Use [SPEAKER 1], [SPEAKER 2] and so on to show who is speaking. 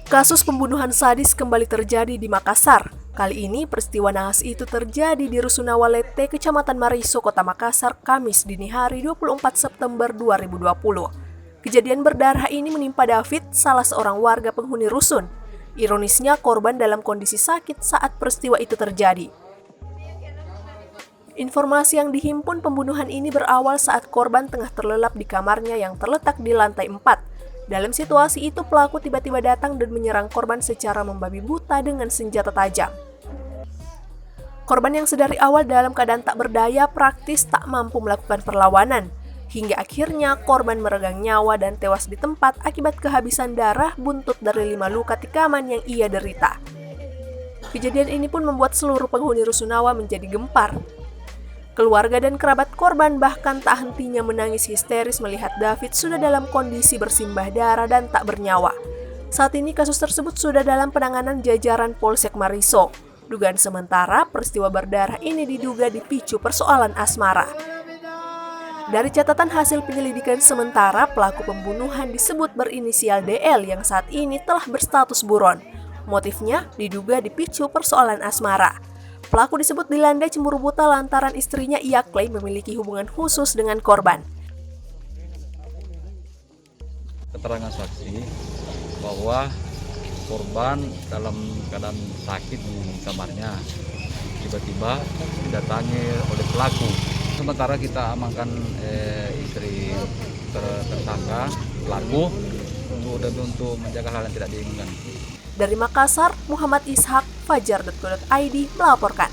[SPEAKER 1] Kasus pembunuhan sadis kembali terjadi di Makassar. Kali ini peristiwa naas itu terjadi di Rusunawa Walete, Kecamatan Mariso, Kota Makassar, Kamis dini hari 24 September 2020. Kejadian berdarah ini menimpa David, salah seorang warga penghuni rusun. Ironisnya, korban dalam kondisi sakit saat peristiwa itu terjadi. Informasi yang dihimpun pembunuhan ini berawal saat korban tengah terlelap di kamarnya yang terletak di lantai 4. Dalam situasi itu, pelaku tiba-tiba datang dan menyerang korban secara membabi buta dengan senjata tajam. Korban yang sedari awal dalam keadaan tak berdaya praktis tak mampu melakukan perlawanan. Hingga akhirnya korban meregang nyawa dan tewas di tempat akibat kehabisan darah buntut dari 5 luka tikaman yang ia derita. Kejadian ini pun membuat seluruh penghuni Rusunawa menjadi gempar. Keluarga dan kerabat korban bahkan tak hentinya menangis histeris melihat David sudah dalam kondisi bersimbah darah dan tak bernyawa. Saat ini kasus tersebut sudah dalam penanganan jajaran Polsek Mariso. Dugaan sementara peristiwa berdarah ini diduga dipicu persoalan asmara. Dari catatan hasil penyelidikan sementara, pelaku pembunuhan disebut berinisial DL yang saat ini telah berstatus buron. Motifnya diduga dipicu persoalan asmara. Pelaku disebut dilanda cemburu buta lantaran istrinya ia klaim memiliki hubungan khusus dengan korban.
[SPEAKER 2] Keterangan saksi bahwa korban dalam keadaan sakit di kamarnya tiba-tiba didatangi oleh pelaku. Sementara kita amankan istri tersangka pelaku untuk menjaga hal yang tidak diinginkan.
[SPEAKER 1] Dari Makassar, Muhammad Ishak, Fajar.co.id melaporkan.